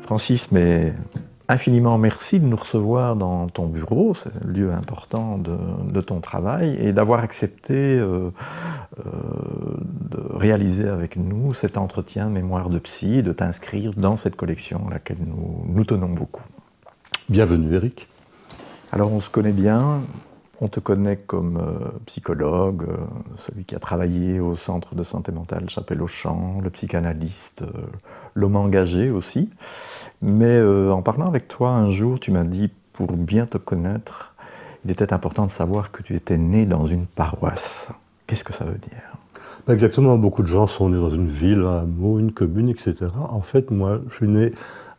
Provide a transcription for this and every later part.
Francis, mais infiniment merci de nous recevoir dans ton bureau, c'est un lieu important de ton travail, et d'avoir accepté de réaliser avec nous cet entretien Mémoire de Psy, de t'inscrire dans cette collection à laquelle nous tenons beaucoup. Bienvenue Eric. Alors on se connaît bien, on te connaît comme psychologue, celui qui a travaillé au centre de santé mentale Chapelle-Auchan, le psychanalyste, l'homme engagé aussi. Mais en parlant avec toi un jour, tu m'as dit, pour bien te connaître, il était important de savoir que tu étais né dans une paroisse. Qu'est-ce que ça veut dire ? Exactement, beaucoup de gens sont nés dans une ville, un hameau, une commune, etc. En fait, moi, je suis né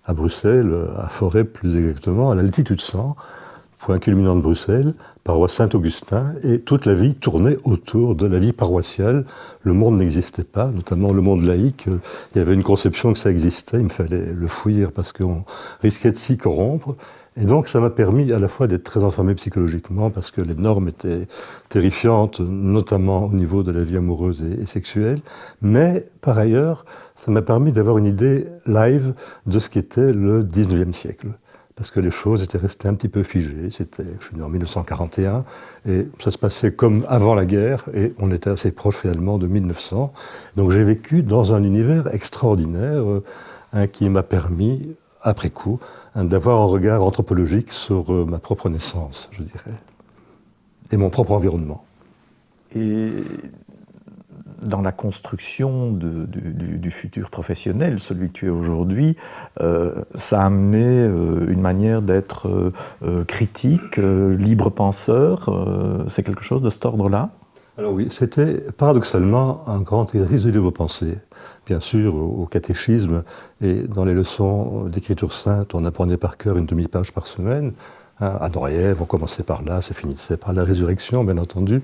à Bruxelles, à Forêt plus exactement, à l'altitude 100, point culminant de Bruxelles, paroisse Saint-Augustin, et toute la vie tournait autour de la vie paroissiale. Le monde n'existait pas, notamment le monde laïque. Il y avait une conception que ça existait, il me fallait le fuir parce qu'on risquait de s'y corrompre. Et donc ça m'a permis à la fois d'être très informé psychologiquement, parce que les normes étaient terrifiantes, notamment au niveau de la vie amoureuse et sexuelle, mais par ailleurs, ça m'a permis d'avoir une idée live de ce qu'était le 19e siècle. Parce que les choses étaient restées un petit peu figées. Je suis né en 1941, et ça se passait comme avant la guerre, et on était assez proche finalement de 1900. Donc j'ai vécu dans un univers extraordinaire qui m'a permis, après coup, d'avoir un regard anthropologique sur ma propre naissance, je dirais, et mon propre environnement. Et dans la construction du futur professionnel, celui que tu es aujourd'hui, ça a amené une manière d'être critique, libre penseur. C'est quelque chose de cet ordre-là ? Alors oui, c'était paradoxalement un grand exercice de libre pensée. Bien sûr, au catéchisme et dans les leçons d'écriture sainte, on apprenait par cœur une demi-page par semaine. À Noël, on commençait par là, ça finissait par la résurrection, bien entendu.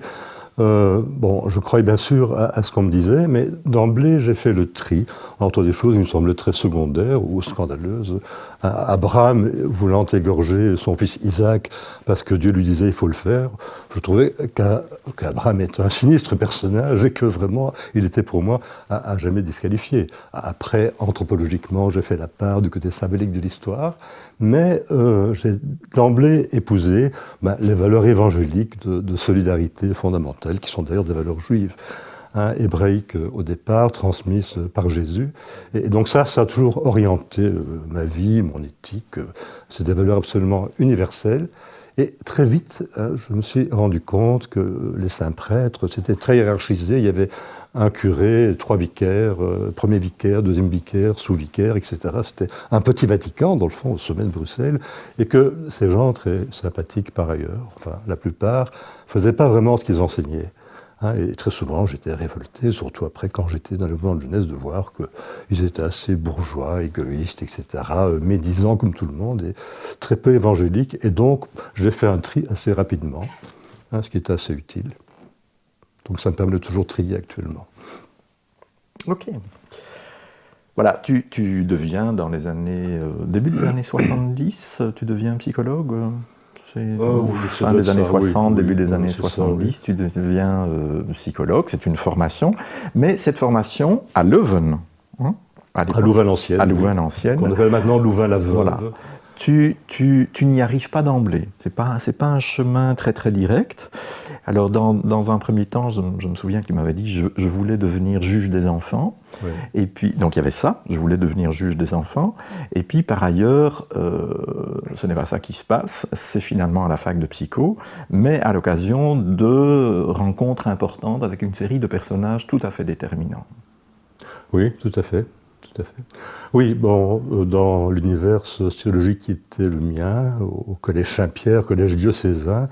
Bon, je croyais bien sûr à ce qu'on me disait, mais d'emblée, j'ai fait le tri entre des choses qui me semblaient très secondaires ou scandaleuses. Abraham voulant égorger son fils Isaac parce que Dieu lui disait il faut le faire, je trouvais qu'Abraham est un sinistre personnage et que vraiment, il était pour moi à jamais disqualifié. Après, anthropologiquement, j'ai fait la part du côté symbolique de l'histoire, mais j'ai d'emblée épousé les valeurs évangéliques de solidarité fondamentale, qui sont d'ailleurs des valeurs juives, hébraïques au départ, transmises par Jésus. Et donc ça a toujours orienté ma vie, mon éthique. C'est des valeurs absolument universelles. Et très vite, je me suis rendu compte que les saints prêtres, c'était très hiérarchisé. Il y avait un curé, 3 vicaires, premier vicaire, deuxième vicaire, sous-vicaire, etc. C'était un petit Vatican, dans le fond, au sommet de Bruxelles, et que ces gens, très sympathiques par ailleurs, enfin la plupart, ne faisaient pas vraiment ce qu'ils enseignaient. Et très souvent, j'étais révolté, surtout après, quand j'étais dans le mouvement de jeunesse, de voir qu'ils étaient assez bourgeois, égoïstes, etc., médisants comme tout le monde, et très peu évangéliques. Et donc, j'ai fait un tri assez rapidement, ce qui était assez utile. Donc ça me permet de toujours trier actuellement. Ok. Voilà, tu deviens dans les années, début des années 70, tu deviens psychologue fin des années 60, début des années 70, tu deviens psychologue, c'est une formation, mais cette formation à Leuven, à Louvain-l'Ancienne, qu'on appelle maintenant Louvain-la-Veuve. Voilà. Tu n'y arrives pas d'emblée, c'est pas un chemin très très direct. Alors dans un premier temps, je me souviens que tu m'avais dit je voulais devenir juge des enfants, oui. Et puis donc il y avait ça, je voulais devenir juge des enfants, et puis par ailleurs, ce n'est pas ça qui se passe, c'est finalement à la fac de psycho, mais à l'occasion de rencontres importantes avec une série de personnages tout à fait déterminants. Oui, tout à fait. Oui, bon, dans l'univers sociologique qui était le mien, au collège Saint-Pierre, collège diocésain,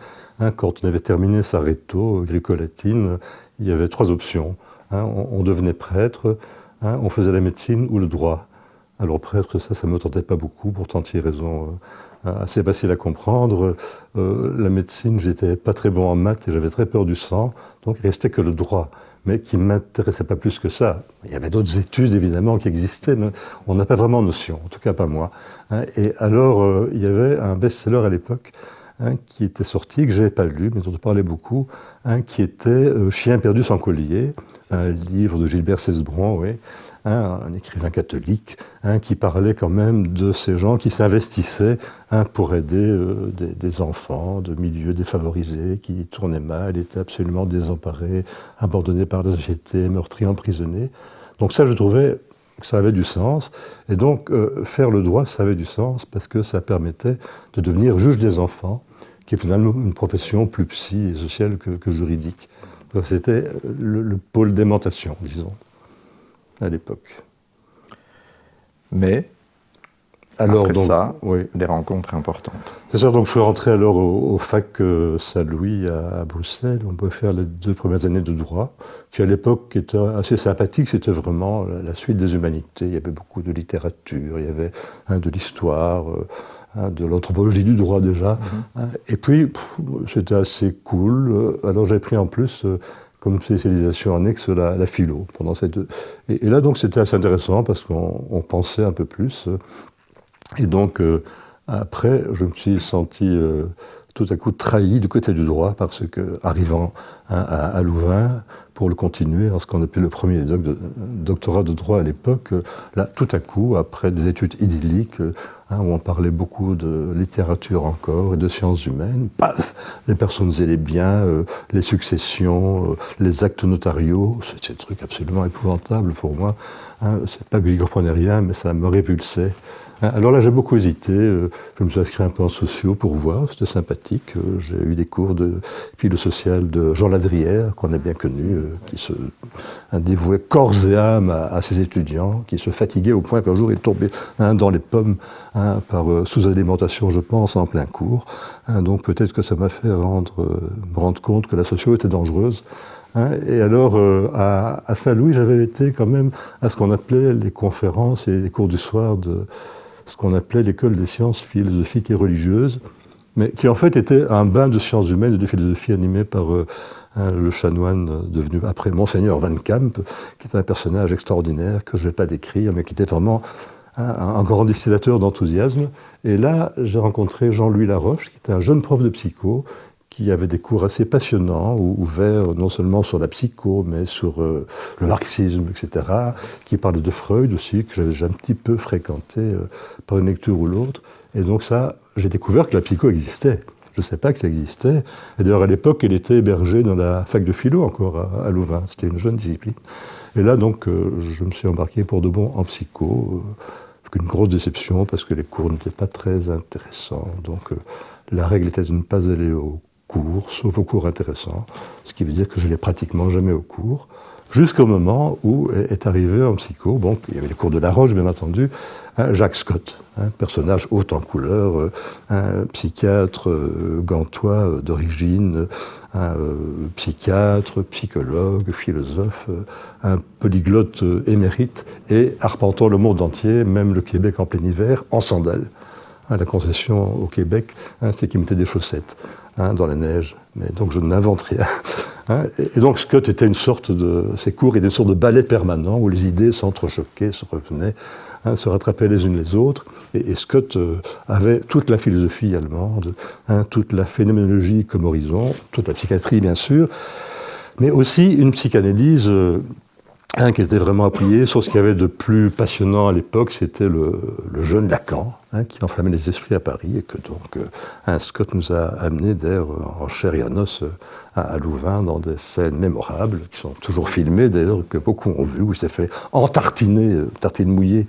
quand on avait terminé sa réto gréco-latine, il y avait 3 options. On devenait prêtre, on faisait la médecine ou le droit. Alors prêtre, ça ne me tentait pas beaucoup, pour tant de raisons assez faciles à comprendre. La médecine, j'étais pas très bon en maths et j'avais très peur du sang, donc il restait que le droit, mais qui ne m'intéressait pas plus que ça. Il y avait d'autres études, évidemment, qui existaient, mais on n'a pas vraiment notion, en tout cas pas moi. Et alors, il y avait un best-seller à l'époque, qui était sorti, que je n'avais pas lu, mais dont on parlait beaucoup, qui était Chien perdu sans collier, un livre de Gilbert Cesbron, oui, un écrivain catholique, qui parlait quand même de ces gens qui s'investissaient pour aider des enfants de milieux défavorisés qui tournaient mal, étaient absolument désemparés, abandonnés par la société, meurtris, emprisonnés. Donc ça, je trouvais que ça avait du sens. Et donc, faire le droit, ça avait du sens parce que ça permettait de devenir juge des enfants, qui est finalement une profession plus psy et sociale que juridique. C'était le pôle d'aimantation, disons, à l'époque. Mais, alors, après donc, ça, oui. des rencontres importantes. C'est ça, donc je suis rentré alors au fac Saint-Louis à Bruxelles. On pouvait faire les 2 premières années de droit, qui à l'époque était assez sympathique. C'était vraiment la suite des humanités. Il y avait beaucoup de littérature, il y avait de l'histoire, de l'anthropologie du droit déjà. Et puis, c'était assez cool. Alors j'ai pris en plus, comme spécialisation annexe, la philo. Pendant cette... et là, donc, c'était assez intéressant parce qu'on pensait un peu plus. Et donc, après, je me suis senti tout à coup trahi du côté du droit parce que, arrivant à Louvain, pour le continuer, en ce qu'on appelait le premier doctorat de droit à l'époque, là, tout à coup, après des études idylliques, où on parlait beaucoup de littérature encore et de sciences humaines, paf, les personnes et les biens, les successions, les actes notariaux, c'est des trucs absolument épouvantables pour moi. C'est pas que j'y comprenais rien, mais ça me révulsait. Alors là, j'ai beaucoup hésité. Je me suis inscrit un peu en sociaux pour voir, c'était sympathique. J'ai eu des cours de philo sociale de Jean Ladrière, qu'on a bien connu, qui se dévouait corps et âme à ses étudiants, qui se fatiguait au point qu'un jour il tombait dans les pommes par sous-alimentation, je pense, en plein cours. Donc peut-être que ça m'a fait me rendre compte que la socio était dangereuse. Et alors, à Saint-Louis, j'avais été quand même à ce qu'on appelait les conférences et les cours du soir de ce qu'on appelait l'école des sciences philosophiques et religieuses, mais qui en fait était un bain de sciences humaines et de philosophie animé par le chanoine devenu après Monseigneur Van Camp, qui est un personnage extraordinaire que je ne vais pas décrire, mais qui était vraiment un grand distillateur d'enthousiasme. Et là, j'ai rencontré Jean-Louis Laroche, qui était un jeune prof de psycho, qui avait des cours assez passionnants, ouverts non seulement sur la psycho, mais sur le marxisme, etc., qui parlait de Freud aussi, que j'avais déjà un petit peu fréquenté par une lecture ou l'autre. Et donc ça, j'ai découvert que la psycho existait. Je ne savais pas que ça existait. Et d'ailleurs, à l'époque, elle était hébergée dans la fac de philo encore à Louvain. C'était une jeune discipline. Et là, donc, je me suis embarqué pour de bon en psycho, avec une grosse déception, parce que les cours n'étaient pas très intéressants. Donc, la règle était de ne pas aller au cours, sauf aux cours intéressants, ce qui veut dire que je n'allais pratiquement jamais au cours, jusqu'au moment où est arrivé en psycho, bon, il y avait les cours de Laroche, bien entendu, Jacques Scott, personnage haut en couleur, un psychiatre gantois d'origine, psychiatre, psychologue, philosophe, un polyglotte émérite, et arpentant le monde entier, même le Québec en plein hiver, en sandales. La concession au Québec, c'est qu'il mettait des chaussettes dans la neige. Mais donc je n'invente rien. Et donc Scott était une sorte de... Ses cours étaient une sorte de ballet permanent où les idées s'entrechoquaient, se revenaient, se rattrapaient les unes les autres. Et Scott avait toute la philosophie allemande, toute la phénoménologie comme horizon, toute la psychiatrie bien sûr, mais aussi une psychanalyse qui était vraiment appuyé sur ce qu'il y avait de plus passionnant à l'époque, c'était le jeune Lacan, qui enflammait les esprits à Paris, et que donc Scott nous a amenés d'ailleurs en chair et en os à Louvain dans des scènes mémorables, qui sont toujours filmées d'ailleurs, que beaucoup ont vu, où il s'est fait entartiner, tartine mouillée,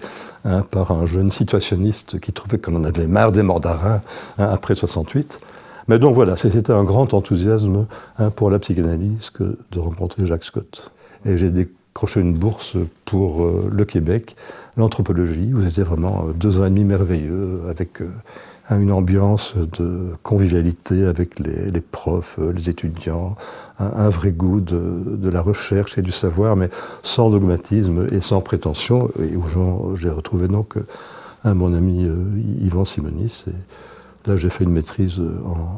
par un jeune situationniste qui trouvait qu'on en avait marre des mandarins après 68. Mais donc voilà, c'était un grand enthousiasme pour la psychanalyse que de rencontrer Jacques Scott. Et j'ai décroché une bourse pour le Québec, l'anthropologie, où c'était vraiment 2 ans et demi merveilleux, avec une ambiance de convivialité avec les profs, les étudiants, un vrai goût de la recherche et du savoir, mais sans dogmatisme et sans prétention, et où j'ai retrouvé donc mon ami Yvan Simonis. Et là, j'ai fait une maîtrise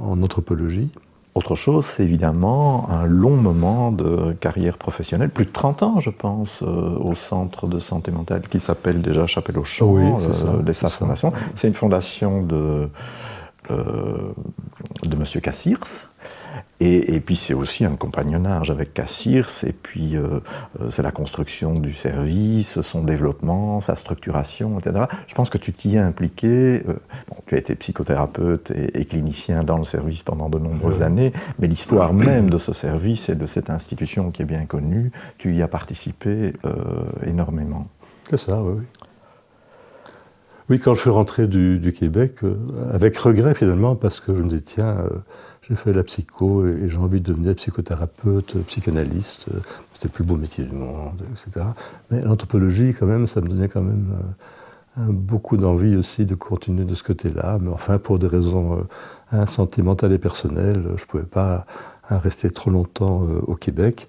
en anthropologie. Autre chose, c'est évidemment un long moment de carrière professionnelle, plus de 30 ans, je pense, au centre de santé mentale qui s'appelle déjà Chapelle-aux-Champs, oui, l'ESA Formation. C'est une fondation de M. Cassirs. Et puis c'est aussi un compagnonnage avec Cassirs, et puis c'est la construction du service, son développement, sa structuration, etc. Je pense que tu t'y es impliqué. Bon, tu as été psychothérapeute et clinicien dans le service pendant de nombreuses années, mais l'histoire même de ce service et de cette institution qui est bien connue, tu y as participé énormément. C'est ça, oui. Oui, quand je suis rentré du Québec, avec regret finalement, parce que je me disais, tiens, j'ai fait la psycho et j'ai envie de devenir psychothérapeute, psychanalyste, c'était le plus beau métier du monde, etc. Mais l'anthropologie, quand même, ça me donnait quand même beaucoup d'envie aussi de continuer de ce côté-là. Mais enfin, pour des raisons sentimentales et personnelles, je ne pouvais pas rester trop longtemps au Québec.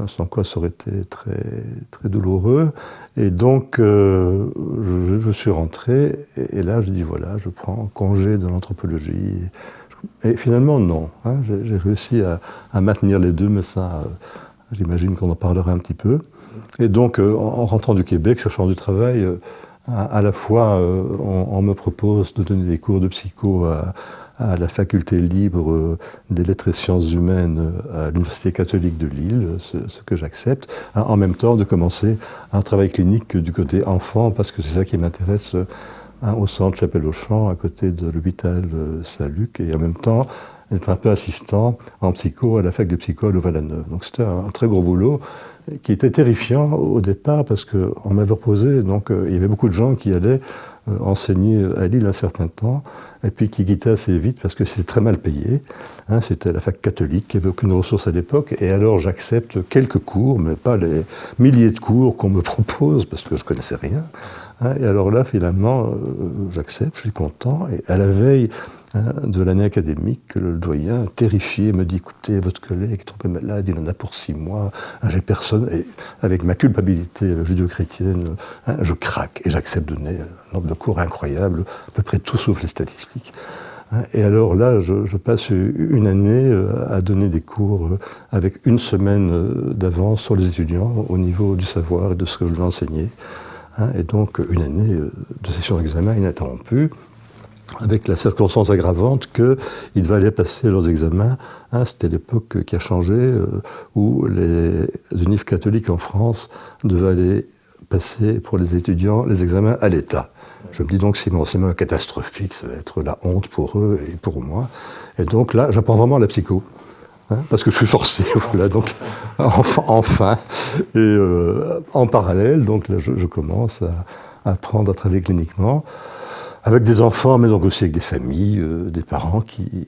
Sans quoi ça aurait été très, très douloureux. Et donc, je suis rentré, et là, je dis voilà, je prends congé de l'anthropologie. Et finalement, non. J'ai réussi à maintenir les deux, mais ça, j'imagine qu'on en parlera un petit peu. Et donc, en rentrant du Québec, cherchant du travail, à la fois, on me propose de donner des cours de psycho à la faculté libre des lettres et sciences humaines à l'Université catholique de Lille, ce que j'accepte, en même temps de commencer un travail clinique du côté enfant, parce que c'est ça qui m'intéresse, au centre Chapelle-Auchamp, à côté de l'hôpital Saint-Luc, et en même temps être un peu assistant en psycho à la fac de psycho à Louvain-la-Neuve. Donc c'était un très gros boulot qui était terrifiant au départ parce qu'on m'avait proposé, donc il y avait beaucoup de gens qui allaient enseigner à Lille un certain temps et puis qui quittaient assez vite parce que c'était très mal payé. C'était la fac catholique qui n'avait aucune ressource à l'époque et alors j'accepte quelques cours, mais pas les milliers de cours qu'on me propose parce que je ne connaissais rien. Et alors là, finalement, j'accepte, je suis content et à la veille de l'année académique, le doyen, terrifié, me dit « Écoutez, votre collègue est tombé malade, il en a pour 6 mois, j'ai personne. » Et avec ma culpabilité judéo-chrétienne, je craque et j'accepte de donner un nombre de cours incroyable, à peu près tout sauf les statistiques. Et alors là, je passe une année à donner des cours avec une semaine d'avance sur les étudiants au niveau du savoir et de ce que je dois enseigner. Et donc une année de session d'examen ininterrompue, avec la circonstance aggravante qu'ils devaient aller passer leurs examens. C'était l'époque qui a changé, où les unifs catholiques en France devaient aller passer pour les étudiants les examens à l'État. Je me dis donc, c'est mon enseignement catastrophique, ça va être la honte pour eux et pour moi. Et donc là, j'apprends vraiment la psycho. Parce que je suis forcé, voilà, donc enfin. Et en parallèle, donc là, je commence à apprendre à travailler cliniquement. Avec des enfants, mais donc aussi avec des familles, des parents qui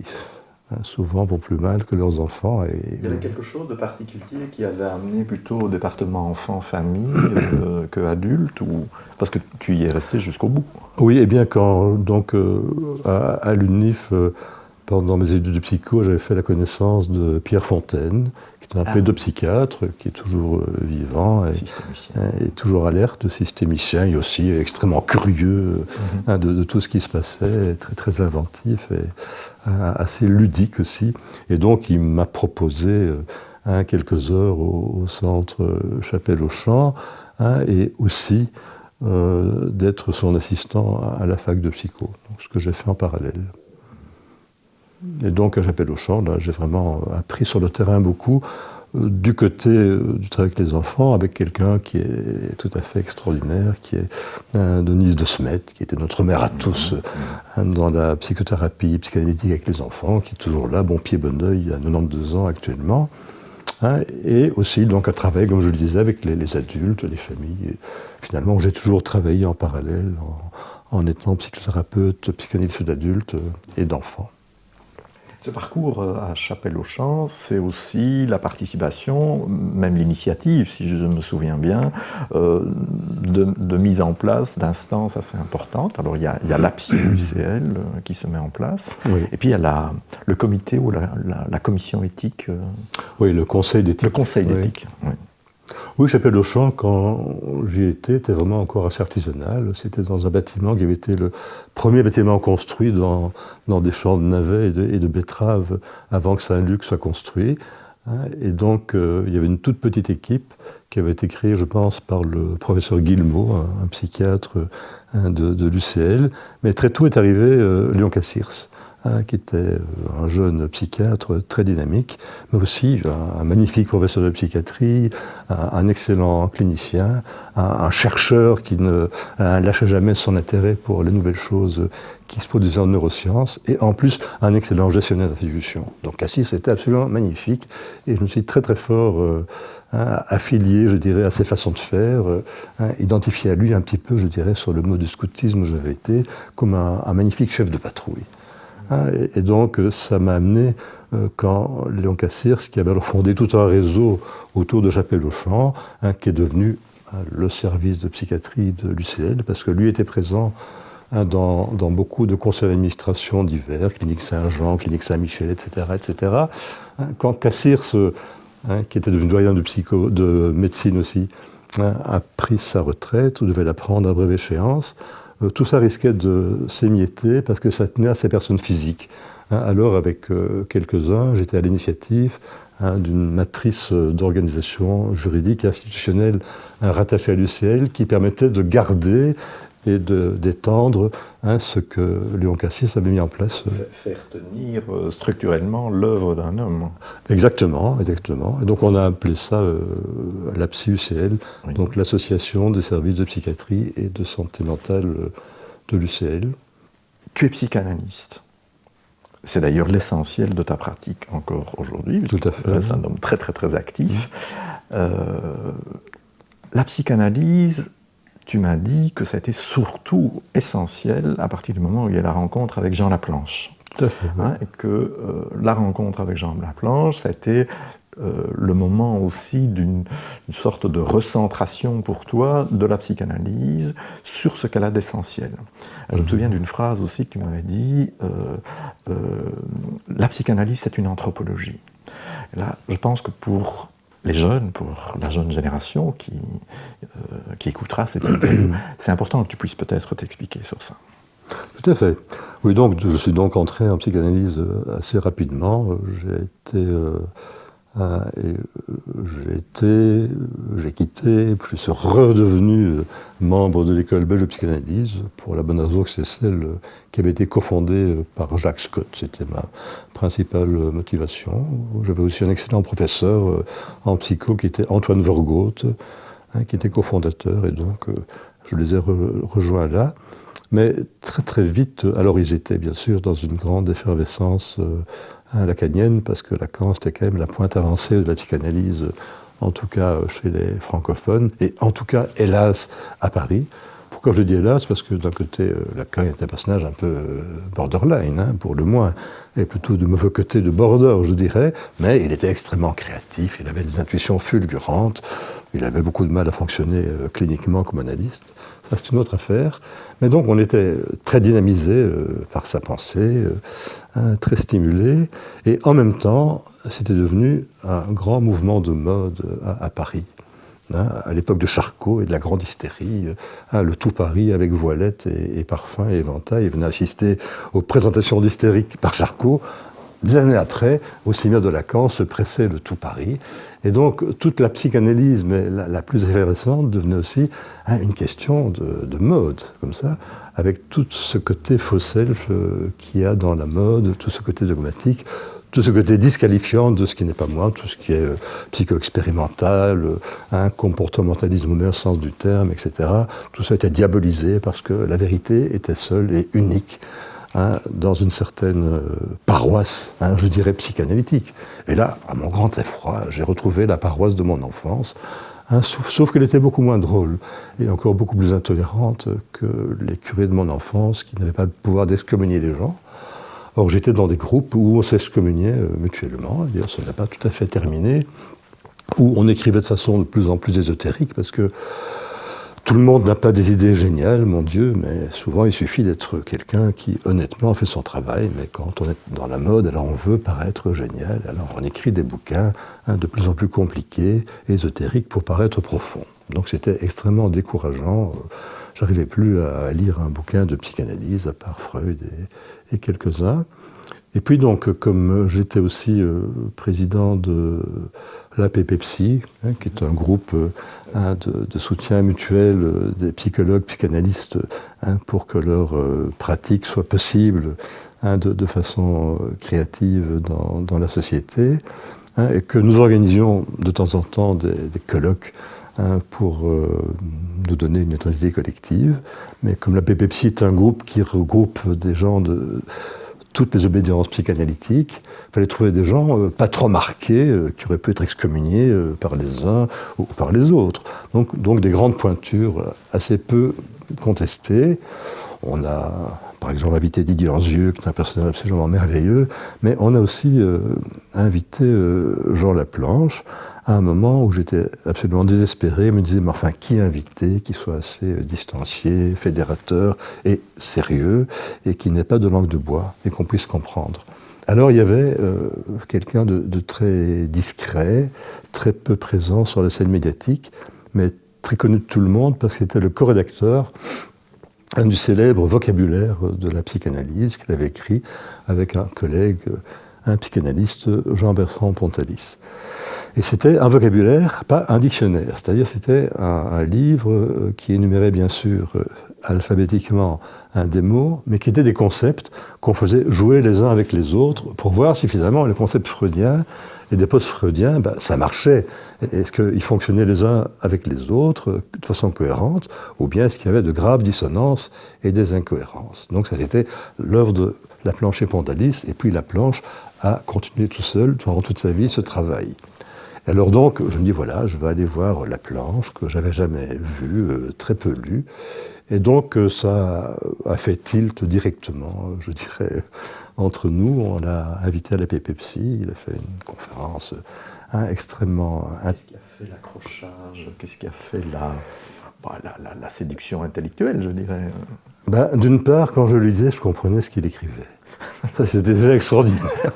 souvent vont plus mal que leurs enfants. Il y avait quelque chose de particulier qui avait amené plutôt au département enfants-famille que adulte, ou parce que tu y es resté jusqu'au bout. Oui, et bien quand donc à l'UNIF, pendant mes études de psycho, j'avais fait la connaissance de Pierre Fontaine, qui est un pédopsychiatre, qui est toujours vivant et toujours alerte, systémicien, et aussi extrêmement curieux de tout ce qui se passait, très, très inventif et assez ludique aussi. Et donc il m'a proposé quelques heures au centre Chapelle-Auchamp et aussi d'être son assistant à la fac de psycho, donc ce que j'ai fait en parallèle. Et donc à Chapelle-Auchamp, là, j'ai vraiment appris sur le terrain beaucoup, du côté du travail avec les enfants, avec quelqu'un qui est tout à fait extraordinaire, qui est Denise de Smet, qui était notre mère à tous dans la psychothérapie psychanalytique avec les enfants, qui est toujours là, bon pied, bon oeil, à 92 ans actuellement. Et aussi donc un travail, comme je le disais, avec les adultes, les familles. Et finalement, j'ai toujours travaillé en parallèle, en étant psychothérapeute, psychanalyste d'adultes et d'enfants. Ce parcours à Chapelle-Auchamp, c'est aussi la participation, même l'initiative, si je me souviens bien, de mise en place d'instances assez importantes. Alors il y a l'APSI-UCL qui se met en place, oui. Et puis il y a le comité ou la commission éthique. Oui, le conseil d'éthique. Le conseil d'éthique, oui. Oui, Chapelle-Auchamp, quand j'y étais, était vraiment encore assez artisanal. C'était dans un bâtiment qui avait été le premier bâtiment construit dans des champs de navets et de betteraves avant que Saint-Luc soit construit. Et donc, il y avait une toute petite équipe qui avait été créée, je pense, par le professeur Guillemot, un psychiatre de l'UCL. Mais très tôt est arrivé Léon Cassirs, qui était un jeune psychiatre très dynamique, mais aussi un magnifique professeur de psychiatrie, un excellent clinicien, un chercheur qui ne lâchait jamais son intérêt pour les nouvelles choses qui se produisaient en neurosciences, et en plus un excellent gestionnaire d'institutions. Donc Cassis était absolument magnifique, et je me suis très très fort affilié, je dirais, à ses façons de faire, identifié à lui un petit peu, je dirais, sur le mode du scoutisme où j'avais été, comme un magnifique chef de patrouille. Et donc, ça m'a amené, quand Léon Cassirs, qui avait alors fondé tout un réseau autour de Chapelle-aux-Champs, qui est devenu le service de psychiatrie de l'UCL, parce que lui était présent dans beaucoup de conseils d'administration divers, Clinique Saint-Jean, Clinique Saint-Michel, etc., etc. Quand Cassirs, qui était devenu doyen de médecine aussi, a pris sa retraite, ou devait la prendre à brève échéance, tout ça risquait de s'émietter parce que ça tenait à ces personnes physiques. Alors, avec quelques-uns, j'étais à l'initiative d'une matrice d'organisation juridique et institutionnelle rattachée à l'UCL qui permettait de garder et d'étendre ce que Léon Cassis avait mis en place. Faire tenir structurellement l'œuvre d'un homme. Exactement, exactement. Et donc on a appelé ça l'APSI-UCL, oui. Donc l'Association des services de psychiatrie et de santé mentale de l'UCL. Tu es psychanalyste. C'est d'ailleurs l'essentiel de ta pratique encore aujourd'hui. Tout à fait. C'est un homme très très très actif. La psychanalyse, tu m'as dit que c'était surtout essentiel à partir du moment où il y a la rencontre avec Jean Laplanche. Tout à fait. Oui. Et que la rencontre avec Jean Laplanche, c'était le moment aussi d'une sorte de recentration pour toi de la psychanalyse sur ce qu'elle a d'essentiel. Je me souviens d'une phrase aussi que tu m'avais dit, la psychanalyse c'est une anthropologie. Et là, je pense que pour les jeunes, pour la jeune génération qui écoutera cette interview, c'est important que tu puisses peut-être t'expliquer sur ça. Tout à fait. Oui, donc je suis donc entré en psychanalyse assez rapidement. J'ai quitté, puis je suis redevenu membre de l'école belge de psychanalyse, pour la bonne raison que c'est celle qui avait été cofondée par Jacques Scott. C'était ma principale motivation. J'avais aussi un excellent professeur en psycho qui était Antoine Vergoot, qui était cofondateur, et donc je les ai rejoints là. Mais très très vite, alors ils étaient bien sûr dans une grande effervescence lacanienne, parce que Lacan c'était quand même la pointe avancée de la psychanalyse, en tout cas chez les francophones, et en tout cas hélas à Paris. Pourquoi je dis hélas? Parce que d'un côté, Lacan était un personnage un peu borderline, pour le moins, et plutôt de mauvais côté de border, je dirais, mais il était extrêmement créatif, il avait des intuitions fulgurantes, il avait beaucoup de mal à fonctionner cliniquement comme analyste. Ça, c'est une autre affaire. Mais donc, on était très dynamisé par sa pensée, très stimulé, et en même temps, c'était devenu un grand mouvement de mode à Paris. À l'époque de Charcot et de la grande hystérie, le tout Paris avec voilette et parfum et éventail venait assister aux présentations d'hystérique par Charcot. Des années après, au séminaire de Lacan, se pressait le tout Paris. Et donc, toute la psychanalyse, mais la plus effervescente, devenait aussi une question de mode, comme ça, avec tout ce côté faux self qu'il y a dans la mode, tout ce côté dogmatique, tout ce côté disqualifiant de ce qui n'est pas moi, tout ce qui est psycho-expérimental, comportementalisme au meilleur sens du terme, etc. Tout ça était diabolisé parce que la vérité était seule et unique. Dans une certaine paroisse, je dirais psychanalytique. Et là, à mon grand effroi, j'ai retrouvé la paroisse de mon enfance, sauf qu'elle était beaucoup moins drôle et encore beaucoup plus intolérante que les curés de mon enfance qui n'avaient pas le pouvoir d'excommunier les gens. Or, j'étais dans des groupes où on s'excommuniait mutuellement, et ça n'a pas tout à fait terminé, où on écrivait de façon de plus en plus ésotérique, parce que tout le monde n'a pas des idées géniales, mon Dieu, mais souvent il suffit d'être quelqu'un qui honnêtement fait son travail, mais quand on est dans la mode, alors on veut paraître génial, alors on écrit des bouquins de plus en plus compliqués, ésotériques, pour paraître profond. Donc c'était extrêmement décourageant, j'arrivais plus à lire un bouquin de psychanalyse, à part Freud et quelques-uns. Et puis donc, comme j'étais aussi président de l'APPPSY, qui est un groupe de soutien mutuel des psychologues, psychanalystes, pour que leur pratique soit possible de façon créative dans la société, et que nous organisions de temps en temps des colloques pour nous donner une identité collective. Mais comme l'APPPSY est un groupe qui regroupe des gens de toutes les obédiences psychanalytiques, il fallait trouver des gens pas trop marqués, qui auraient pu être excommuniés par les uns ou par les autres. Donc des grandes pointures assez peu contestées. On a par exemple invité Didier Anzieux, qui est un personnage absolument merveilleux, mais on a aussi invité Jean Laplanche, à un moment où j'étais absolument désespéré, me disais, mais enfin, qui inviter, qui soit assez distancié, fédérateur et sérieux, et qui n'ait pas de langue de bois, et qu'on puisse comprendre. Alors il y avait quelqu'un de très discret, très peu présent sur la scène médiatique, mais très connu de tout le monde, parce qu'il était le co-rédacteur du célèbre vocabulaire de la psychanalyse qu'il avait écrit avec un collègue, un psychanalyste, Jean-Bertrand Pontalis. Et c'était un vocabulaire, pas un dictionnaire, c'est-à-dire c'était un livre qui énumérait bien sûr alphabétiquement des mots, mais qui étaient des concepts qu'on faisait jouer les uns avec les autres pour voir si finalement les concepts freudiens et des post-freudiens, ça marchait. Est-ce qu'ils fonctionnaient les uns avec les autres de façon cohérente, ou bien est-ce qu'il y avait de graves dissonances et des incohérences. Donc ça c'était l'œuvre de Laplanche et Pontalis, et puis Laplanche a continué tout seul durant toute sa vie ce travail. Alors donc, je me dis, voilà, je vais aller voir Laplanche, que j'avais jamais vu, très peu lu. Et donc, ça a fait tilt directement, je dirais, entre nous. On l'a invité à l'APPPSY, il a fait une conférence extrêmement... Qu'est-ce qui a fait l'accrochage? Qu'est-ce qui a fait la séduction intellectuelle, je dirais? D'une part, quand je lui disais, je comprenais ce qu'il écrivait. Ça, c'était déjà extraordinaire,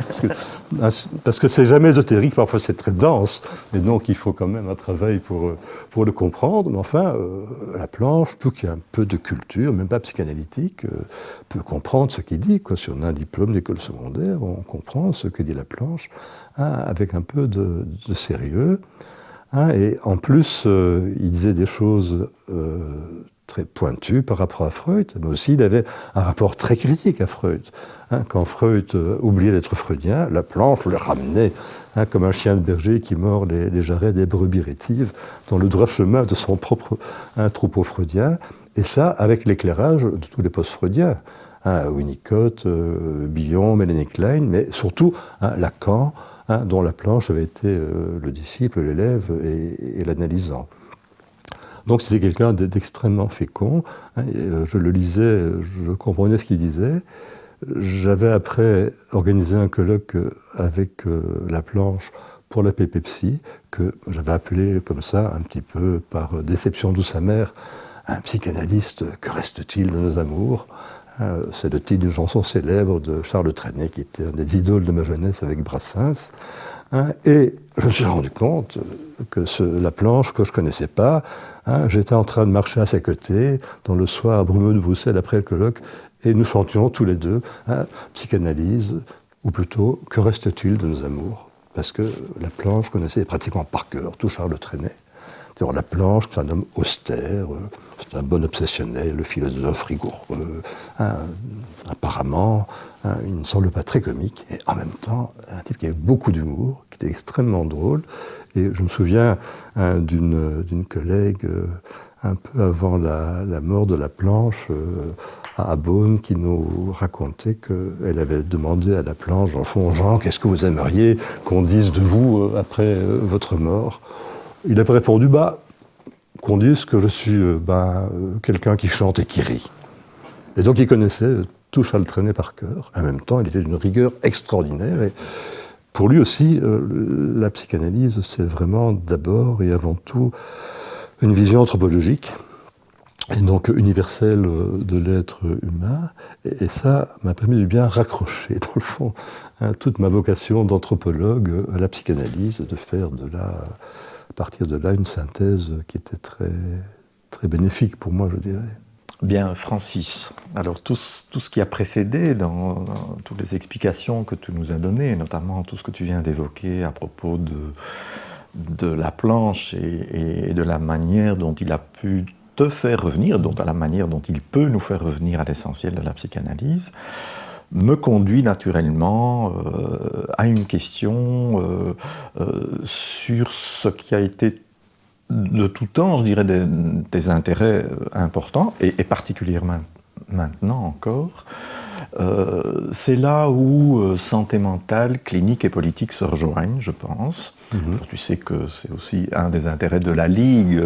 parce que c'est jamais ésotérique, parfois c'est très dense, et donc il faut quand même un travail pour le comprendre. Mais enfin, Laplanche, tout qui a un peu de culture, même pas psychanalytique, peut comprendre ce qu'il dit. Si on a un diplôme d'école secondaire, on comprend ce que dit Laplanche, avec un peu de sérieux. Et en plus, il disait des choses très pointu par rapport à Freud, mais aussi il avait un rapport très critique à Freud. Quand Freud oubliait d'être freudien, Laplanche le ramenait comme un chien de berger qui mord les jarrets des brebis rétives dans le droit chemin de son propre troupeau freudien, et ça avec l'éclairage de tous les post-freudiens. Winnicott, Bion, Melanie Klein, mais surtout Lacan, dont Laplanche avait été le disciple, l'élève et l'analysant. Donc c'était quelqu'un d'extrêmement fécond. Je le lisais, je comprenais ce qu'il disait. J'avais après organisé un colloque avec Laplanche pour l'APPPSY, que j'avais appelé comme ça, un petit peu par déception douce amère, un psychanalyste, que reste-t-il de nos amours? C'est le titre d'une chanson célèbre de Charles Trenet, qui était un des idoles de ma jeunesse avec Brassens. Et je me suis rendu compte que Laplanche, que je ne connaissais pas, j'étais en train de marcher à ses côtés dans le soir brumeux de Bruxelles après le colloque, et nous chantions tous les deux psychanalyse, ou plutôt que reste-t-il de nos amours? Parce que Laplanche connaissait pratiquement par cœur tout Charles Trenet. D'ailleurs, Laplanche, c'est un homme austère, c'est un bon obsessionnel, le philosophe rigoureux, apparemment, il ne semble pas très comique, et en même temps, un type qui avait beaucoup d'humour, qui était extrêmement drôle. Et je me souviens d'une collègue, un peu avant la mort de Laplanche, à Beaune, qui nous racontait qu'elle avait demandé à Laplanche, dans le fond, Jean, qu'est-ce que vous aimeriez qu'on dise de vous après votre mort? Il avait répondu, qu'on dise que je suis quelqu'un qui chante et qui rit. Et donc il connaissait tout Charles Trenet par cœur. En même temps, il était d'une rigueur extraordinaire. Et pour lui aussi, la psychanalyse, c'est vraiment d'abord et avant tout une vision anthropologique, et donc universelle de l'être humain. Et ça m'a permis de bien raccrocher, dans le fond, toute ma vocation d'anthropologue à la psychanalyse, de faire à partir de là, une synthèse qui était très, très bénéfique pour moi, je dirais. Bien, Francis, alors tout ce qui a précédé dans toutes les explications que tu nous as données, notamment tout ce que tu viens d'évoquer à propos de la planche et de la manière dont il a pu te faire revenir, à la manière dont il peut nous faire revenir à l'essentiel de la psychanalyse, me conduit naturellement à une question sur ce qui a été de tout temps, je dirais, des intérêts importants, et particulièrement maintenant encore. C'est là où santé mentale, clinique et politique se rejoignent, je pense. Alors, tu sais que c'est aussi un des intérêts de la Ligue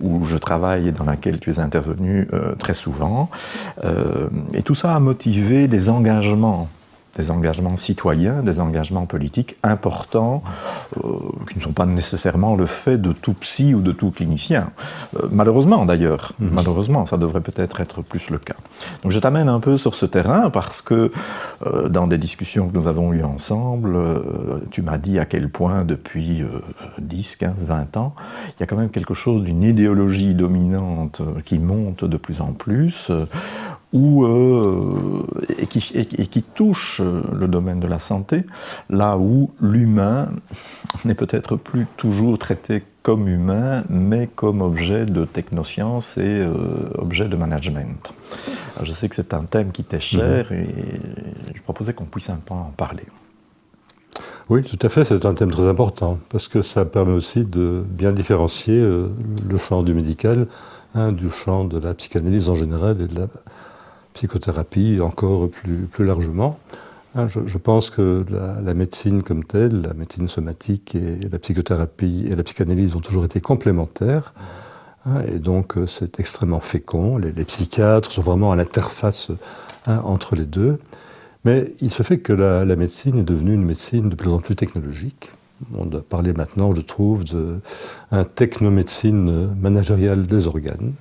où je travaille et dans laquelle tu es intervenu très souvent. Et tout ça a motivé des engagements citoyens, des engagements politiques importants, qui ne sont pas nécessairement le fait de tout psy ou de tout clinicien. Malheureusement d'ailleurs, malheureusement, ça devrait peut-être être plus le cas. Donc je t'amène un peu sur ce terrain parce que dans des discussions que nous avons eues ensemble, tu m'as dit à quel point depuis 10, 15, 20 ans, il y a quand même quelque chose d'une idéologie dominante qui monte de plus en plus, et qui touche le domaine de la santé, là où l'humain n'est peut-être plus toujours traité comme humain, mais comme objet de technoscience et objet de management. Alors je sais que c'est un thème qui t'est cher et je proposais qu'on puisse un peu en parler. Oui, tout à fait, c'est un thème très important, parce que ça permet aussi de bien différencier le champ du médical du champ de la psychanalyse en général et de la psychothérapie encore plus largement. Je pense que la médecine comme telle, la médecine somatique et la psychothérapie et la psychanalyse ont toujours été complémentaires. Et donc c'est extrêmement fécond. Les psychiatres sont vraiment à l'interface entre les deux. Mais il se fait que la médecine est devenue une médecine de plus en plus technologique. On doit parler maintenant, je trouve, de technomédecine managériale des organes.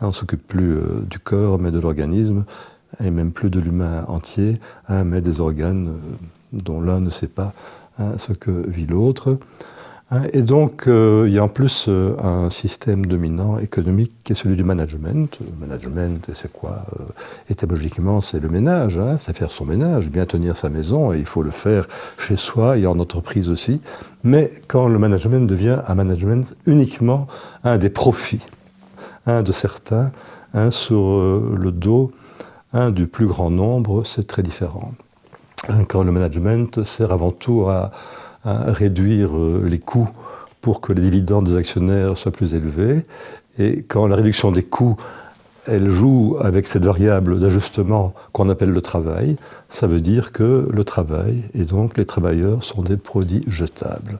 On ne s'occupe plus du corps, mais de l'organisme, et même plus de l'humain entier, mais des organes dont l'un ne sait pas ce que vit l'autre. Et donc, il y a en plus un système dominant économique qui est celui du management. Le management, c'est quoi étymologiquement, c'est le ménage, c'est faire son ménage, bien tenir sa maison, et il faut le faire chez soi et en entreprise aussi. Mais quand le management devient un management uniquement des profits, de certains, sur le dos du plus grand nombre, c'est très différent. Quand le management sert avant tout à réduire les coûts pour que les dividendes des actionnaires soient plus élevés, et quand la réduction des coûts, elle joue avec cette variable d'ajustement qu'on appelle le travail, ça veut dire que le travail, et donc les travailleurs, sont des produits jetables,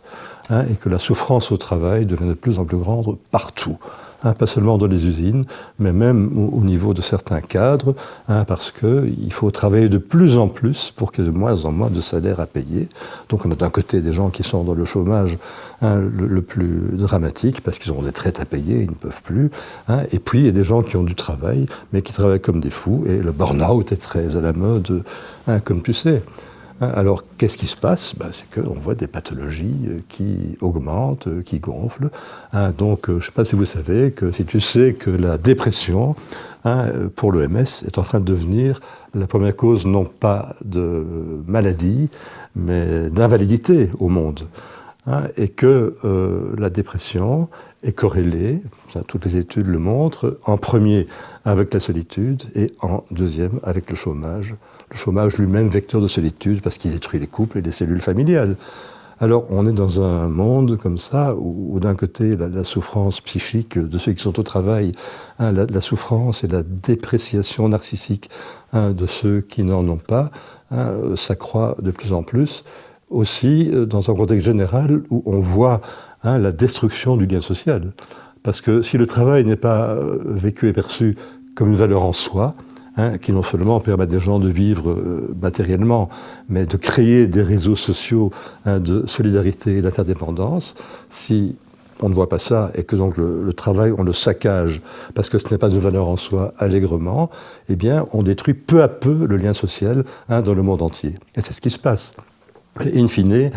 et que la souffrance au travail devient de plus en plus grande partout. Pas seulement dans les usines, mais même au niveau de certains cadres, parce qu'il faut travailler de plus en plus pour qu'il y ait de moins en moins de salaires à payer. Donc on a d'un côté des gens qui sont dans le chômage le plus dramatique, parce qu'ils ont des traites à payer, ils ne peuvent plus. Et puis il y a des gens qui ont du travail, mais qui travaillent comme des fous, et le burn-out est très à la mode, comme tu sais. Alors, qu'est-ce qui se passe ? C'est qu'on voit des pathologies qui augmentent, qui gonflent. Donc, je ne sais pas si vous savez que si tu sais que la dépression, pour l'OMS, est en train de devenir la première cause non pas de maladie, mais d'invalidité au monde. Et que la dépression est corrélée, toutes les études le montrent, en premier avec la solitude et en deuxième avec le chômage. Le chômage lui-même vecteur de solitude parce qu'il détruit les couples et les cellules familiales. Alors on est dans un monde comme ça où d'un côté la souffrance psychique de ceux qui sont au travail, la souffrance et la dépréciation narcissique de ceux qui n'en ont pas, s'accroît de plus en plus. Aussi dans un contexte général où on voit la destruction du lien social. Parce que si le travail n'est pas vécu et perçu comme une valeur en soi, qui non seulement permet à des gens de vivre matériellement, mais de créer des réseaux sociaux de solidarité et d'interdépendance, si on ne voit pas ça et que donc le travail, on le saccage parce que ce n'est pas une valeur en soi allègrement, eh bien on détruit peu à peu le lien social dans le monde entier. Et c'est ce qui se passe. Et in fine,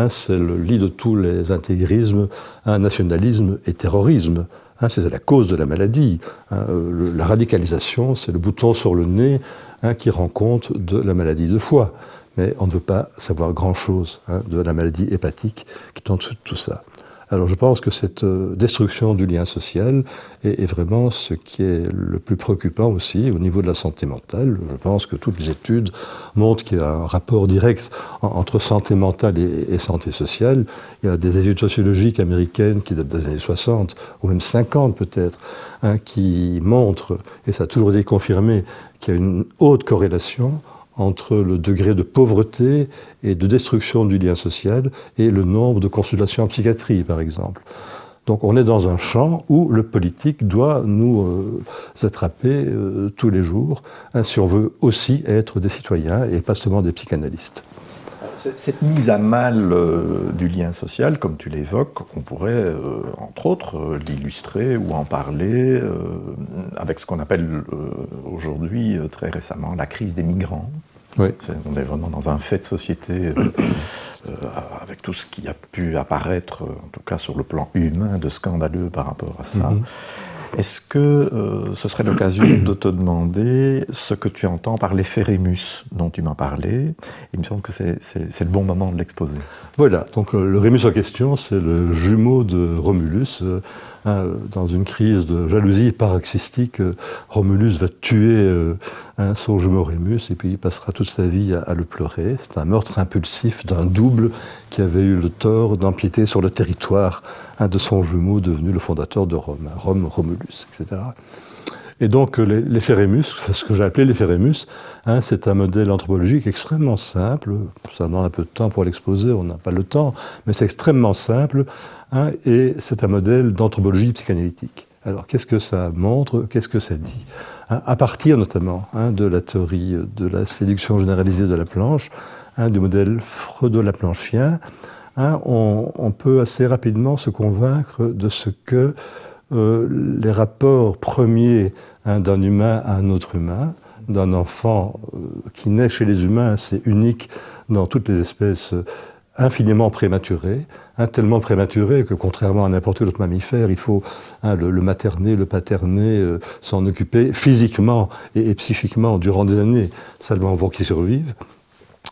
c'est le lit de tous les intégrismes, nationalisme et terrorisme. c'est la cause de la maladie. La radicalisation, c'est le bouton sur le nez qui rend compte de la maladie de foie. Mais on ne veut pas savoir grand-chose de la maladie hépatique qui est en dessous de tout ça. Alors je pense que cette destruction du lien social est vraiment ce qui est le plus préoccupant aussi au niveau de la santé mentale. Je pense que toutes les études montrent qu'il y a un rapport direct entre santé mentale et santé sociale. Il y a des études sociologiques américaines qui datent des années 60, ou même 50 peut-être, qui montrent, et ça a toujours été confirmé, qu'il y a une haute corrélation entre le degré de pauvreté et de destruction du lien social et le nombre de consultations en psychiatrie, par exemple. Donc on est dans un champ où le politique doit nous attraper tous les jours, si on veut aussi être des citoyens et pas seulement des psychanalystes. Cette mise à mal du lien social, comme tu l'évoques, on pourrait, entre autres, l'illustrer ou en parler avec ce qu'on appelle aujourd'hui, très récemment, la crise des migrants. Oui. On est vraiment dans un fait de société avec tout ce qui a pu apparaître, en tout cas sur le plan humain, de scandaleux par rapport à ça. Est-ce que ce serait l'occasion de te demander ce que tu entends par l'effet Rémus dont tu m'as parlé? Il me semble que c'est le bon moment de l'exposer. Voilà, donc le Rémus en question, c'est le jumeau de Romulus. Dans une crise de jalousie paroxystique, Romulus va tuer son jumeau Rémus et puis il passera toute sa vie à le pleurer. C'est un meurtre impulsif d'un double qui avait eu le tort d'empiéter sur le territoire de son jumeau devenu le fondateur de Rome, Rome, Romulus, etc. Et donc l'effet Rémus, ce que j'ai appelé l'effet Rémus, c'est un modèle anthropologique extrêmement simple. Ça demande un peu de temps pour l'exposer, on n'a pas le temps, mais c'est extrêmement simple, et c'est un modèle d'anthropologie psychanalytique. Alors qu'est-ce que ça montre, qu'est-ce que ça dit? À partir notamment de la théorie de la séduction généralisée de Laplanche, du modèle freudo-laplanchien, on peut assez rapidement se convaincre de ce que les rapports premiers d'un humain à un autre humain, d'un enfant qui naît chez les humains, c'est unique dans toutes les espèces, infiniment prématuré, tellement prématuré que contrairement à n'importe quel autre mammifère, il faut le materner, le paterner, s'en occuper physiquement et psychiquement durant des années, seulement pour qu'il survive.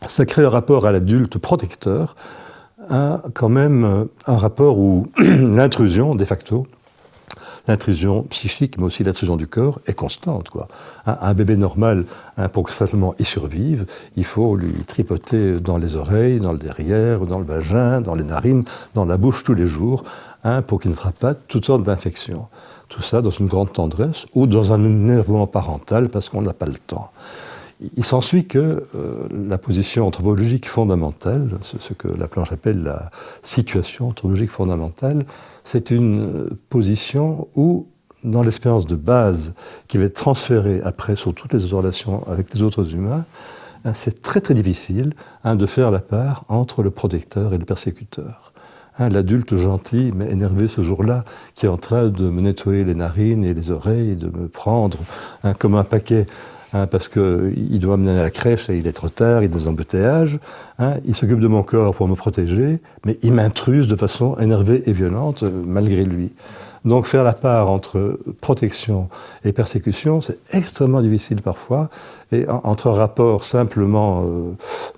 Ça crée un rapport à l'adulte protecteur, quand même un rapport où l'intrusion, de facto, l'intrusion psychique, mais aussi l'intrusion du corps, est constante, quoi. Un bébé normal, pour que simplement il survive, il faut lui tripoter dans les oreilles, dans le derrière, dans le vagin, dans les narines, dans la bouche tous les jours, pour qu'il ne frappe pas toutes sortes d'infections. Tout ça dans une grande tendresse ou dans un énervement parental parce qu'on n'a pas le temps. Il s'ensuit que la position anthropologique fondamentale, ce que Laplanche appelle la situation anthropologique fondamentale, c'est une position où, dans l'expérience de base qui va être transférée après sur toutes les relations avec les autres humains, c'est très très difficile de faire la part entre le protecteur et le persécuteur. L'adulte gentil mais énervé ce jour-là, qui est en train de me nettoyer les narines et les oreilles, et de me prendre comme un paquet, parce qu'il doit me mener à la crèche et il est trop tard, il y a des embouteillages, il s'occupe de mon corps pour me protéger, mais il m'intruse de façon énervée et violente malgré lui. Donc faire la part entre protection et persécution, c'est extrêmement difficile parfois, et entre un rapport simplement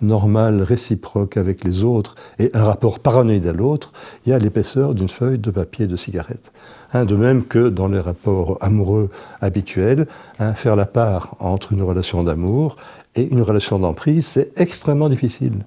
normal, réciproque avec les autres, et un rapport paranoïde à l'autre, il y a l'épaisseur d'une feuille de papier de cigarette. De même que dans les rapports amoureux habituels, faire la part entre une relation d'amour et une relation d'emprise, c'est extrêmement difficile.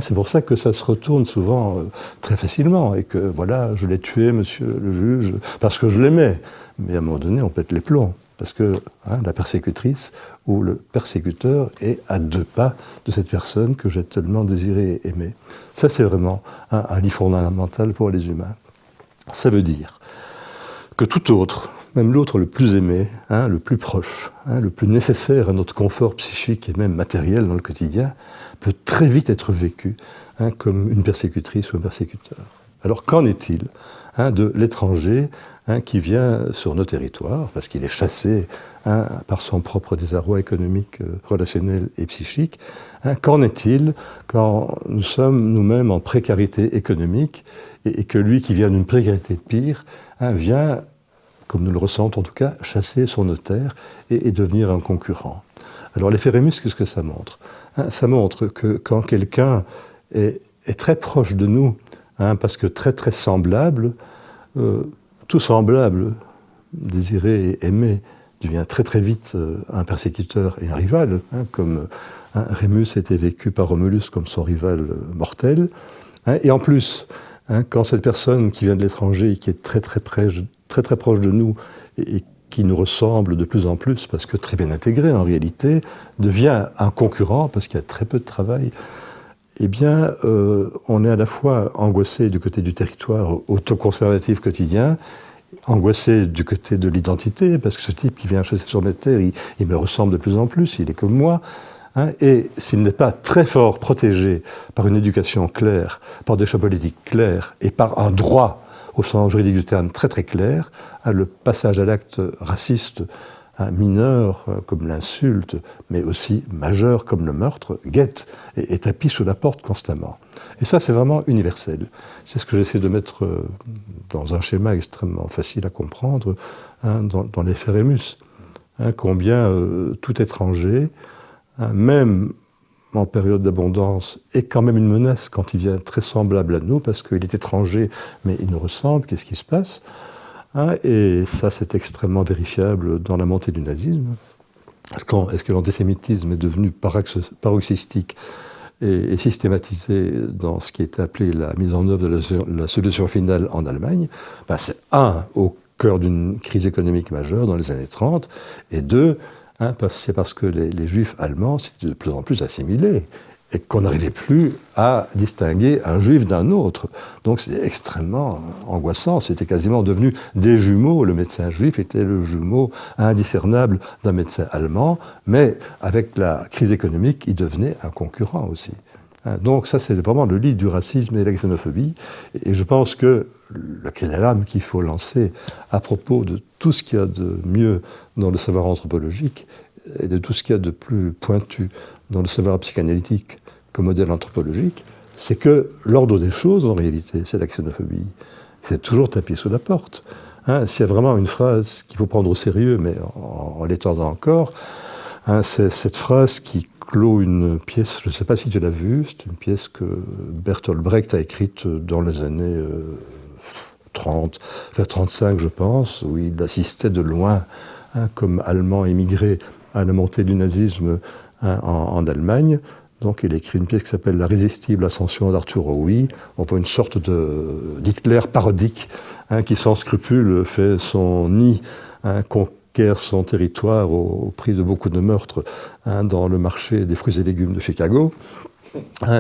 C'est pour ça que ça se retourne souvent très facilement et que voilà, je l'ai tué, monsieur le juge, parce que je l'aimais. Mais à un moment donné, on pète les plombs, parce que la persécutrice ou le persécuteur est à 2 pas de cette personne que j'ai tellement désiré et aimé. Ça, c'est vraiment un lit fondamental pour les humains. Ça veut dire que tout autre, même l'autre le plus aimé, le plus proche, le plus nécessaire à notre confort psychique et même matériel dans le quotidien, peut très vite être vécu comme une persécutrice ou un persécuteur. Alors qu'en est-il de l'étranger qui vient sur nos territoires, parce qu'il est chassé par son propre désarroi économique, relationnel et psychique? Qu'en est-il quand nous sommes nous-mêmes en précarité économique et que lui qui vient d'une précarité pire vient comme nous le ressentons en tout cas, chasser son notaire et devenir un concurrent. Alors l'effet Rémus, qu'est-ce que ça montre? Ça montre que quand quelqu'un est très proche de nous, parce que très très semblable, tout semblable, désiré et aimé, devient très très vite un persécuteur et un rival, comme Rémus était vécu par Romulus comme son rival mortel. Et en plus, quand cette personne qui vient de l'étranger, qui est très très proche de nous, et qui nous ressemble de plus en plus, parce que très bien intégré en réalité, devient un concurrent, parce qu'il y a très peu de travail, eh bien, on est à la fois angoissé du côté du territoire autoconservatif quotidien, angoissé du côté de l'identité, parce que ce type qui vient chasser sur mes terres, il me ressemble de plus en plus, il est comme moi. Et s'il n'est pas très fort protégé par une éducation claire, par des choix politiques clairs et par un droit au sens juridique du terme très très clair, le passage à l'acte raciste mineur comme l'insulte, mais aussi majeur comme le meurtre, guette et tapis sous la porte constamment. Et ça, c'est vraiment universel. C'est ce que j'essaie de mettre dans un schéma extrêmement facile à comprendre dans l'effet Rémus. Combien tout étranger, même en période d'abondance, est quand même une menace quand il vient très semblable à nous, parce qu'il est étranger, mais il nous ressemble, qu'est-ce qui se passe? Et ça, c'est extrêmement vérifiable dans la montée du nazisme. Quand est-ce que l'antisémitisme est devenu paroxystique et systématisé dans ce qui est appelé la mise en œuvre de la solution finale en Allemagne? C'est au cœur d'une crise économique majeure dans les années 30, et deux, c'est parce que les juifs allemands s'étaient de plus en plus assimilés et qu'on n'arrivait plus à distinguer un juif d'un autre. Donc c'est extrêmement angoissant, c'était quasiment devenu des jumeaux. Le médecin juif était le jumeau indiscernable d'un médecin allemand, mais avec la crise économique, il devenait un concurrent aussi. Donc ça, c'est vraiment le lit du racisme et de la xénophobie. Et je pense que le cri d'alarme qu'il faut lancer à propos de tout ce qu'il y a de mieux dans le savoir anthropologique et de tout ce qu'il y a de plus pointu dans le savoir psychanalytique comme modèle anthropologique, c'est que l'ordre des choses, en réalité, c'est la xénophobie. C'est toujours tapis sous la porte. S'il y a vraiment une phrase qu'il faut prendre au sérieux, mais en l'étendant encore, c'est cette phrase qui clôt une pièce, je ne sais pas si tu l'as vue, c'est une pièce que Bertolt Brecht a écrite dans les années 30, vers 35 je pense, où il assistait de loin, comme Allemand émigré, à la montée du nazisme en Allemagne. Donc il a écrit une pièce qui s'appelle « La résistible ascension d'Arthur Howie ». On voit une sorte d'Hitler parodique qui sans scrupule fait son nid, conquiert son territoire au prix de beaucoup de meurtres dans le marché des fruits et légumes de Chicago.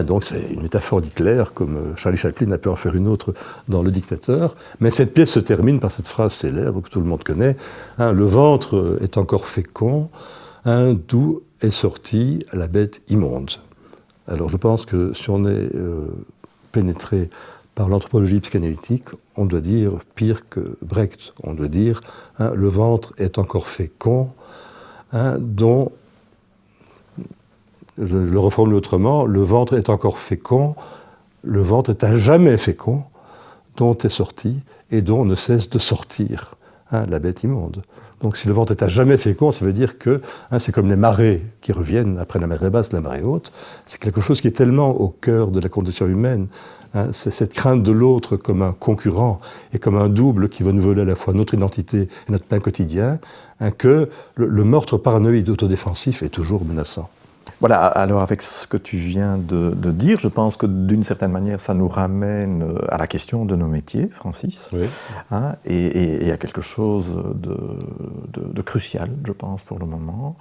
Donc c'est une métaphore d'Hitler, comme Charlie Chaplin a pu en faire une autre dans Le Dictateur. Mais cette pièce se termine par cette phrase célèbre que tout le monde connaît. Le ventre est encore fécond, d'où est sortie la bête immonde. Alors je pense que si on est pénétré par l'anthropologie psychanalytique, on doit dire pire que Brecht. On doit dire le ventre est encore fécond, dont, je le reformule autrement, le ventre est encore fécond, le ventre est à jamais fécond, dont est sorti et dont ne cesse de sortir la bête immonde. Donc si le ventre est à jamais fécond, ça veut dire que c'est comme les marées qui reviennent après la marée basse, la marée haute. C'est quelque chose qui est tellement au cœur de la condition humaine. C'est cette crainte de l'autre comme un concurrent et comme un double qui va nous voler à la fois notre identité et notre pain quotidien, que le meurtre paranoïde autodéfensif est toujours menaçant. Voilà, alors avec ce que tu viens de dire, je pense que d'une certaine manière, ça nous ramène à la question de nos métiers, Francis, oui. Et à quelque chose de crucial, je pense, pour le moment,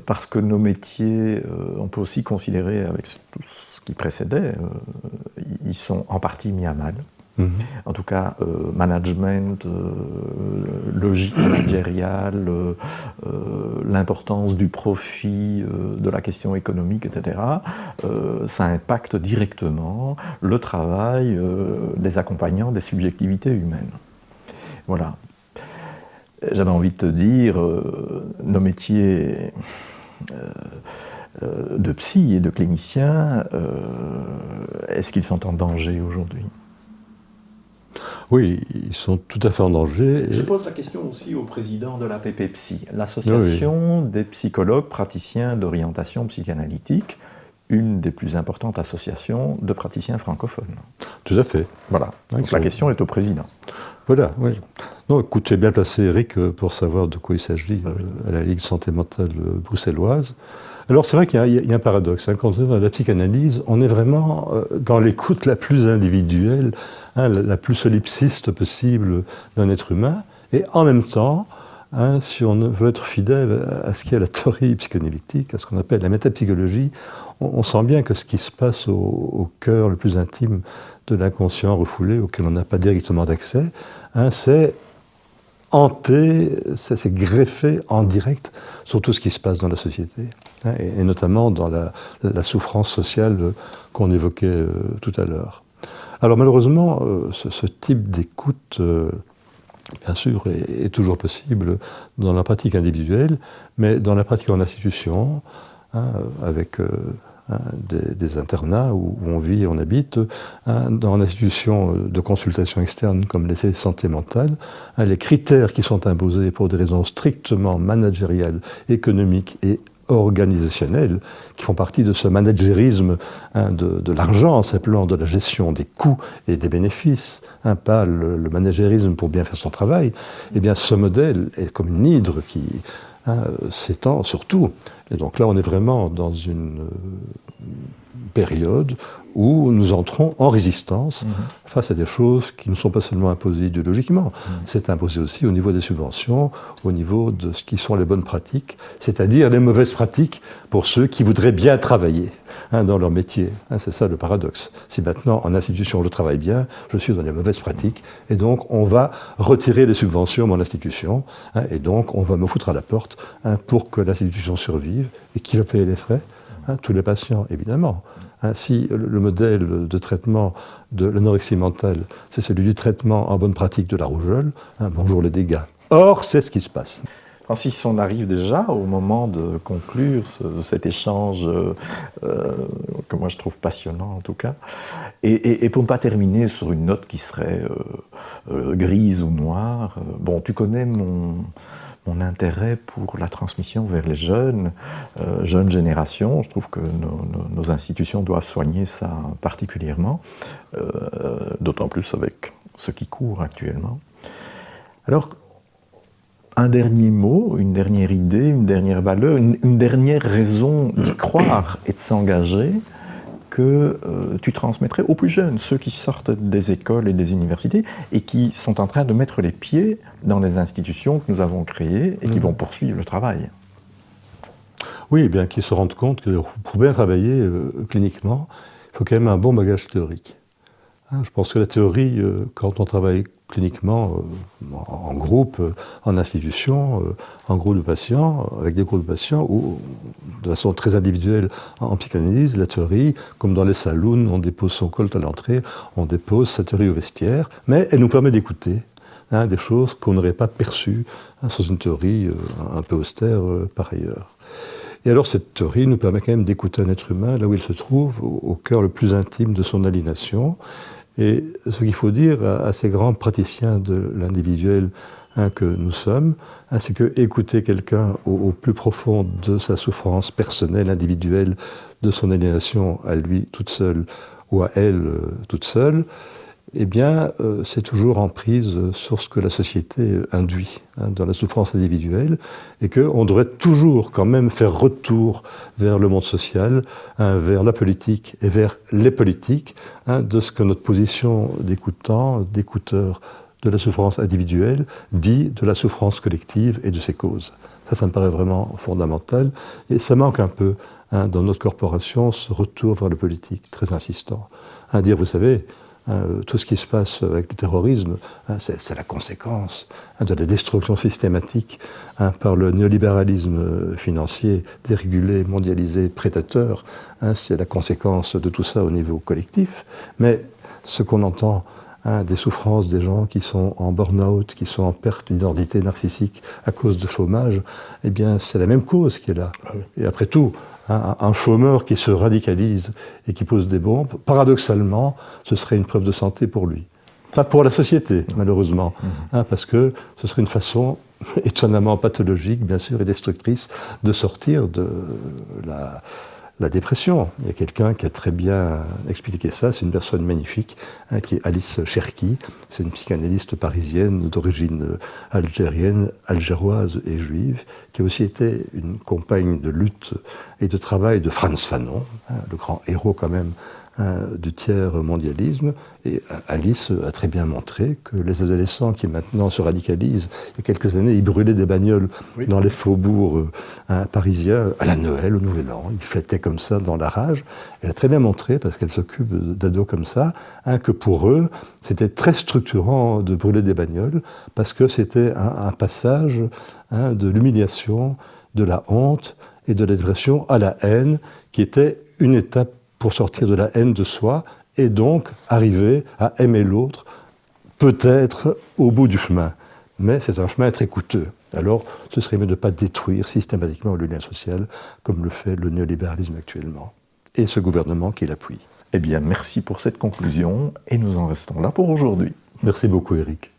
parce que nos métiers, on peut aussi considérer, avec tout ce qui précédait, ils sont en partie mis à mal. En tout cas, management, logique managériale, l'importance du profit, de la question économique, etc., ça impacte directement le travail des accompagnants des subjectivités humaines. Voilà. J'avais envie de te dire, nos métiers de psy et de clinicien, est-ce qu'ils sont en danger aujourd'hui ? Oui, ils sont tout à fait en danger. Je pose la question aussi au président de la PPPSY, l'association des psychologues praticiens d'orientation psychanalytique, une des plus importantes associations de praticiens francophones. Tout à fait. Voilà. Donc la question est au président. Voilà, oui. Non, écoute, tu es bien placé, Eric, pour savoir de quoi il s'agit à la Ligue santé mentale bruxelloise. Alors, c'est vrai qu'il y a un paradoxe. Hein. Quand on est dans la psychanalyse, on est vraiment dans l'écoute la plus individuelle, hein, la plus solipsiste possible d'un être humain. Et en même temps, hein, si on veut être fidèle à ce qu'est la théorie psychanalytique, à ce qu'on appelle la métapsychologie, on sent bien que ce qui se passe au cœur le plus intime de l'inconscient refoulé, auquel on n'a pas directement d'accès, hein, c'est hanté, c'est greffé en direct sur tout ce qui se passe dans la société, hein, et notamment dans la souffrance sociale qu'on évoquait tout à l'heure. Alors malheureusement, ce type d'écoute, bien sûr, est toujours possible dans la pratique individuelle, mais dans la pratique en institution, hein, avec des internats où on vit et on habite, hein, dans l'institution de consultation externe comme les santé mentale, hein, les critères qui sont imposés pour des raisons strictement managériales, économiques et organisationnelles, qui font partie de ce managérisme, hein, de l'argent, s'appelant de la gestion des coûts et des bénéfices, hein, pas le managérisme pour bien faire son travail, eh bien ce modèle est comme une hydre qui s'étend sur tout. Et donc là, on est vraiment dans une période où nous entrons en résistance face à des choses qui ne sont pas seulement imposées idéologiquement, c'est imposé aussi au niveau des subventions, au niveau de ce qui sont les bonnes pratiques, c'est-à-dire les mauvaises pratiques pour ceux qui voudraient bien travailler, hein, dans leur métier. Hein, c'est ça le paradoxe. Si maintenant, en institution, je travaille bien, je suis dans les mauvaises pratiques, et donc on va retirer les subventions à mon institution, hein, et donc on va me foutre à la porte, hein, pour que l'institution survive. Et qui va payer les frais? Hein, tous les patients, évidemment. Hein, si le modèle de traitement de l'anorexie mentale, c'est celui du traitement en bonne pratique de la rougeole, hein, bonjour les dégâts. Or, c'est ce qui se passe. Francis, on arrive déjà au moment de conclure cet échange que moi je trouve passionnant en tout cas. Et pour ne pas terminer sur une note qui serait grise ou noire, bon, tu connais mon intérêt pour la transmission vers les jeunes générations. Je trouve que nos institutions doivent soigner ça particulièrement, d'autant plus avec ce qui court actuellement. Alors, un dernier mot, une dernière idée, une dernière valeur, une dernière raison d'y croire et de s'engager que tu transmettrais aux plus jeunes, ceux qui sortent des écoles et des universités et qui sont en train de mettre les pieds dans les institutions que nous avons créées et qui vont poursuivre le travail. Oui, bien qu'ils se rendent compte que pour bien travailler cliniquement, il faut quand même un bon bagage théorique. Hein, je pense que la théorie, quand on travaille cliniquement, en groupe, en institution, en groupe de patients, avec des groupes de patients, ou de façon très individuelle en psychanalyse, la théorie, comme dans les saloons, on dépose son colt à l'entrée, on dépose sa théorie au vestiaire, mais elle nous permet d'écouter, hein, des choses qu'on n'aurait pas perçues, hein, sans une théorie un peu austère par ailleurs. Et alors cette théorie nous permet quand même d'écouter un être humain là où il se trouve, au cœur le plus intime de son aliénation. Et ce qu'il faut dire à ces grands praticiens de l'individuel, hein, que nous sommes, hein, c'est que écouter quelqu'un au plus profond de sa souffrance personnelle, individuelle, de son aliénation à lui toute seule ou à elle toute seule, eh bien, c'est toujours en prise sur ce que la société induit, hein, dans la souffrance individuelle, et qu'on devrait toujours quand même faire retour vers le monde social, hein, vers la politique et vers les politiques, hein, de ce que notre position d'écoutant, d'écouteur de la souffrance individuelle dit de la souffrance collective et de ses causes. Ça me paraît vraiment fondamental, et ça manque un peu, hein, dans notre corporation, ce retour vers le politique, très insistant. Hein, dire, vous savez, tout ce qui se passe avec le terrorisme, hein, c'est la conséquence, hein, de la destruction systématique, hein, par le néolibéralisme financier dérégulé, mondialisé, prédateur. Hein, c'est la conséquence de tout ça au niveau collectif. Mais ce qu'on entend, hein, des souffrances des gens qui sont en burn-out, qui sont en perte d'identité narcissique à cause de chômage, eh bien c'est la même cause qui est là. Ah oui. Et après tout, un chômeur qui se radicalise et qui pose des bombes, paradoxalement, ce serait une preuve de santé pour lui. Pas pour la société, malheureusement, parce que ce serait une façon étonnamment pathologique, bien sûr, et destructrice de sortir de la dépression. Il y a quelqu'un qui a très bien expliqué ça, c'est une personne magnifique, qui est Alice Cherki, c'est une psychanalyste parisienne d'origine algérienne, algéroise et juive, qui a aussi été une compagne de lutte et de travail de Frantz Fanon, le grand héros quand même du tiers mondialisme. Et Alice a très bien montré que les adolescents qui maintenant se radicalisent, il y a quelques années, ils brûlaient des bagnoles dans les faubourgs parisiens à la Noël, au Nouvel An. Ils fêtaient comme ça dans la rage. Elle a très bien montré, parce qu'elle s'occupe d'ados comme ça, que pour eux, c'était très structurant de brûler des bagnoles, parce que c'était un passage de l'humiliation, de la honte et de la dépression à la haine, qui était une étape pour sortir de la haine de soi et donc arriver à aimer l'autre, peut-être au bout du chemin. Mais c'est un chemin très coûteux. Alors, ce serait mieux de ne pas détruire systématiquement le lien social, comme le fait le néolibéralisme actuellement, et ce gouvernement qui l'appuie. Eh bien, merci pour cette conclusion, et nous en restons là pour aujourd'hui. Merci beaucoup, Éric.